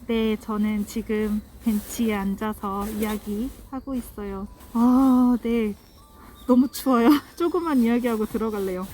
네, 저는 지금 벤치에 앉아서 이야기하고 있어요. 네. 너무 추워요. 조금만 이야기하고 들어갈래요.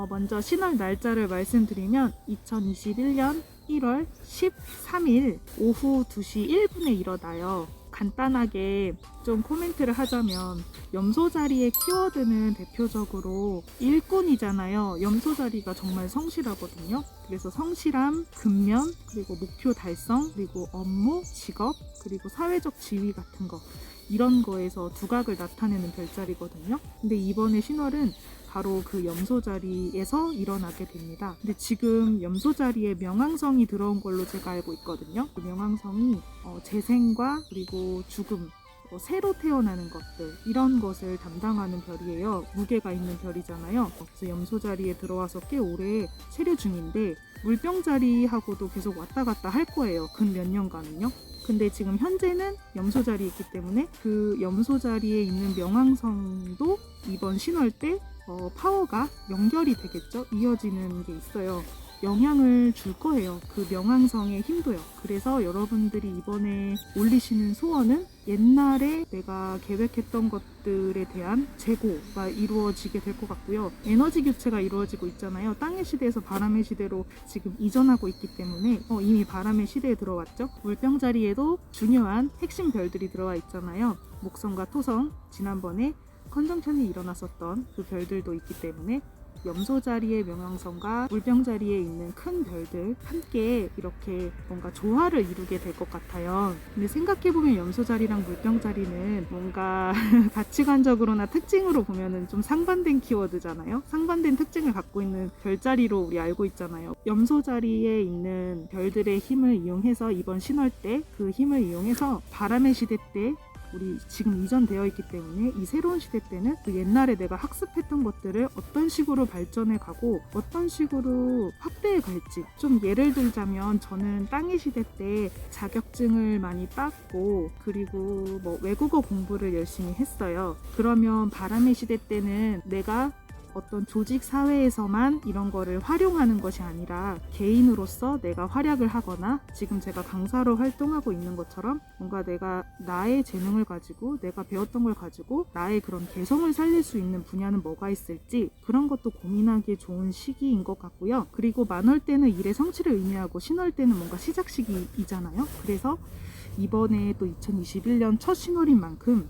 먼저 신월 날짜를 말씀드리면 2021년 1월 13일 오후 2시 1분에 일어나요. 간단하게 좀 코멘트를 하자면 염소 자리의 키워드는 대표적으로 일꾼이잖아요. 염소 자리가 정말 성실하거든요. 그래서 성실함, 근면, 그리고 목표 달성, 그리고 업무, 직업, 그리고 사회적 지위 같은 거, 이런 거에서 두각을 나타내는 별자리거든요. 근데 이번에 신월은 바로 그 염소 자리에서 일어나게 됩니다. 근데 지금 염소 자리에 명왕성이 들어온 걸로 제가 알고 있거든요. 그 명왕성이 재생과 그리고 죽음, 새로 태어나는 것들, 이런 것을 담당하는 별이에요. 무게가 있는 별이잖아요. 그래서 염소 자리에 들어와서 꽤 오래 세례 중인데 물병 자리하고도 계속 왔다 갔다 할 거예요. 근 몇 년간은요. 근데 지금 현재는 염소 자리에 있기 때문에 그 염소 자리에 있는 명왕성도 이번 신월 때 파워가 연결이 되겠죠. 이어지는 게 있어요. 영향을 줄 거예요. 그 명왕성의 힘도요. 그래서 여러분들이 이번에 올리시는 소원은 옛날에 내가 계획했던 것들에 대한 재고가 이루어지게 될 것 같고요. 에너지 교체가 이루어지고 있잖아요. 땅의 시대에서 바람의 시대로 지금 이전하고 있기 때문에 이미 바람의 시대에 들어왔죠. 물병 자리에도 중요한 핵심 별들이 들어와 있잖아요. 목성과 토성, 지난번에 컨정션이 일어났었던 그 별들도 있기 때문에 염소 자리의 명왕성과 물병 자리에 있는 큰 별들 함께 이렇게 뭔가 조화를 이루게 될 것 같아요. 근데 생각해보면 염소 자리랑 물병 자리는 뭔가 가치관적으로나 특징으로 보면은 좀 상반된 키워드잖아요. 상반된 특징을 갖고 있는 별자리로 우리 알고 있잖아요. 염소 자리에 있는 별들의 힘을 이용해서 이번 신월 때 그 힘을 이용해서 바람의 시대 때 우리 지금 이전되어 있기 때문에 이 새로운 시대 때는 그 옛날에 내가 학습했던 것들을 어떤 식으로 발전해 가고 어떤 식으로 확대해 갈지, 좀 예를 들자면 저는 땅의 시대 때 자격증을 많이 땄고 그리고 외국어 공부를 열심히 했어요. 그러면 바람의 시대 때는 내가 어떤 조직 사회에서만 이런 거를 활용하는 것이 아니라 개인으로서 내가 활약을 하거나 지금 제가 강사로 활동하고 있는 것처럼 뭔가 내가 나의 재능을 가지고 내가 배웠던 걸 가지고 나의 그런 개성을 살릴 수 있는 분야는 뭐가 있을지 그런 것도 고민하기 좋은 시기인 것 같고요. 그리고 만월 때는 일의 성취를 의미하고 신월 때는 뭔가 시작 시기이잖아요. 그래서 이번에 또 2021년 첫 신월인 만큼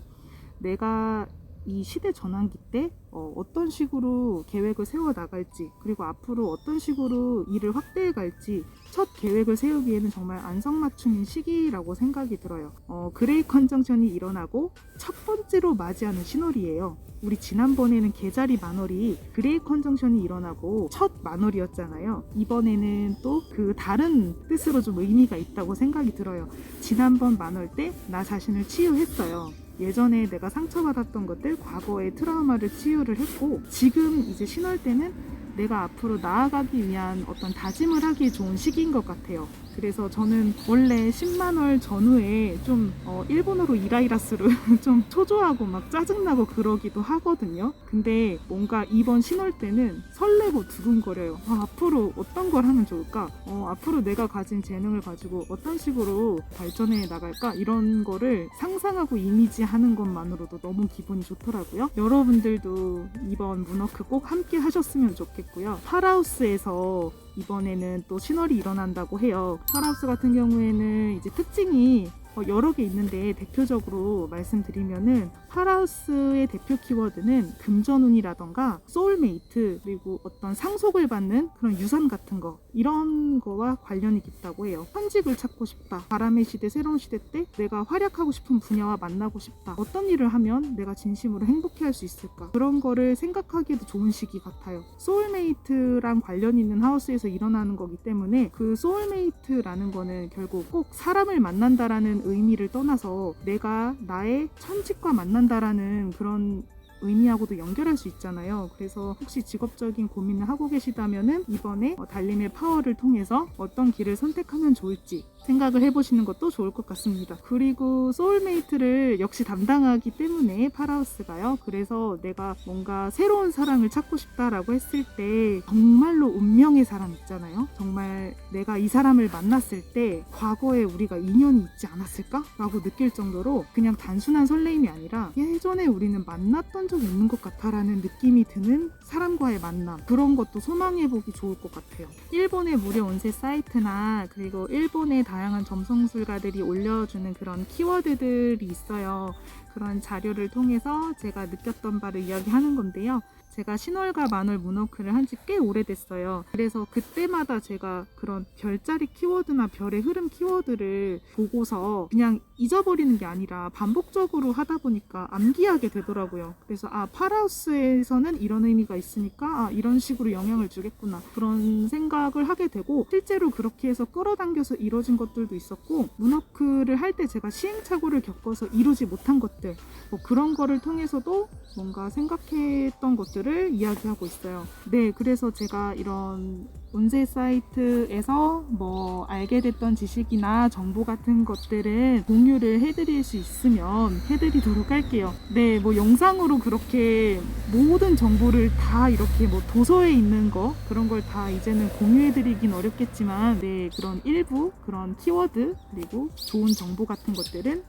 내가 이 시대 전환기 때 어떤 식으로 계획을 세워 나갈지 그리고 앞으로 어떤 식으로 일을 확대해 갈지 첫 계획을 세우기에는 정말 안성맞춤인 시기라고 생각이 들어요. 그레이 컨정션이 일어나고 첫 번째로 맞이하는 신월이에요. 우리 지난번에는 계자리 만월이 그레이 컨정션이 일어나고 첫 만월이었잖아요. 이번에는 또 그 다른 뜻으로 좀 의미가 있다고 생각이 들어요. 지난번 만월 때 나 자신을 치유했어요. 예전에 내가 상처받았던 것들, 과거의 트라우마를 치유를 했고 지금 이제 신월 때는 내가 앞으로 나아가기 위한 어떤 다짐을 하기 좋은 시기인 것 같아요. 그래서 저는 원래 10만월 전후에 좀 일본어로 이라이라스로 좀 초조하고 막 짜증나고 그러기도 하거든요. 근데 뭔가 이번 신월 때는 설레고 두근거려요. 앞으로 어떤 걸 하면 좋을까? 앞으로 내가 가진 재능을 가지고 어떤 식으로 발전해 나갈까? 이런 거를 상상하고 이미지하는 것만으로도 너무 기분이 좋더라고요. 여러분들도 이번 문워크 꼭 함께 하셨으면 좋겠고요. 파라우스에서 이번에는 또 신월이 일어난다고 해요. 파라우스 같은 경우에는 이제 특징이 여러 개 있는데 대표적으로 말씀드리면은 파라우스의 대표 키워드는 금전운이라던가 소울메이트 그리고 어떤 상속을 받는 그런 유산 같은 거 이런 거와 관련이 깊다고 해요. 현직을 찾고 싶다. 바람의 시대 새로운 시대 때 내가 활약하고 싶은 분야와 만나고 싶다. 어떤 일을 하면 내가 진심으로 행복해할 수 있을까? 그런 거를 생각하기에도 좋은 시기 같아요. 소울메이트랑 관련 있는 하우스에서 일어나는 거기 때문에 그 소울메이트라는 거는 결국 꼭 사람을 만난다라는 의미를 떠나서 내가 나의 천직과 만난다라는 그런 의미하고도 연결할 수 있잖아요. 그래서 혹시 직업적인 고민을 하고 계시다면은 이번에 달림의 파워를 통해서 어떤 길을 선택하면 좋을지 생각을 해보시는 것도 좋을 것 같습니다. 그리고 소울메이트를 역시 담당하기 때문에 파라우스가요. 그래서 내가 뭔가 새로운 사랑을 찾고 싶다라고 했을 때 정말로 운명의 사람 있잖아요. 정말 내가 이 사람을 만났을 때 과거에 우리가 인연이 있지 않았을까? 라고 느낄 정도로 그냥 단순한 설레임이 아니라 예전에 우리는 만났던 적이 있는 것 같아 라는 느낌이 드는 사람과의 만남, 그런 것도 소망해보기 좋을 것 같아요. 일본의 무료 운세 사이트나 그리고 일본의 다양한 점성술가들이 올려주는 그런 키워드들이 있어요. 그런 자료를 통해서 제가 느꼈던 바를 이야기하는 건데요. 제가 신월과 만월 문워크를 한 지 꽤 오래됐어요. 그래서 그때마다 제가 그런 별자리 키워드나 별의 흐름 키워드를 보고서 그냥 잊어버리는 게 아니라 반복적으로 하다 보니까 암기하게 되더라고요. 그래서 파라우스에서는 이런 의미가 있으니까 이런 식으로 영향을 주겠구나, 그런 생각을 하게 되고, 실제로 그렇게 해서 끌어당겨서 이루어진 것들도 있었고, 문워크를 할 때 제가 시행착오를 겪어서 이루지 못한 것들, 뭐 그런 거를 통해서도 뭔가 생각했던 것들을 이야기하고 있어요. 네, 그래서 제가 이런 운세 사이트에서 뭐 알게 됐던 지식이나 정보 같은 것들은 공유를 해드릴 수 있으면 해드리도록 할게요. 네, 뭐 영상으로 그렇게 모든 정보를 다 이렇게 뭐 도서에 있는 거 그런 걸 다 이제는 공유해드리긴 어렵겠지만, 네, 그런 일부 그런 키워드 그리고 좋은 정보 같은 것들은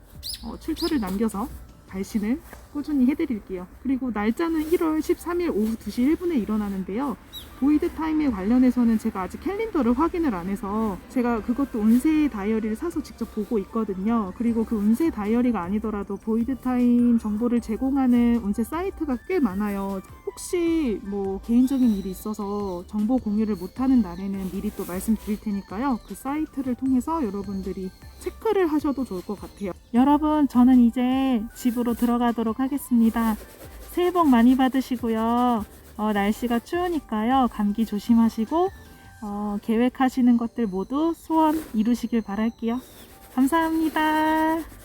출처를 남겨서 발신을 꾸준히 해드릴게요. 그리고 날짜는 1월 13일 오후 2시 1분에 일어나는데요. 보이드 타임에 관련해서는 제가 아직 캘린더를 확인을 안 해서 제가 그것도 운세 다이어리를 사서 직접 보고 있거든요. 그리고 그 운세 다이어리가 아니더라도 보이드 타임 정보를 제공하는 운세 사이트가 꽤 많아요. 혹시 뭐 개인적인 일이 있어서 정보 공유를 못하는 날에는 미리 또 말씀드릴 테니까요. 그 사이트를 통해서 여러분들이 체크를 하셔도 좋을 것 같아요. 여러분, 저는 이제 집으로 들어가도록 하겠습니다. 새해 복 많이 받으시고요. 날씨가 추우니까요. 감기 조심하시고 계획하시는 것들 모두 소원 이루시길 바랄게요. 감사합니다.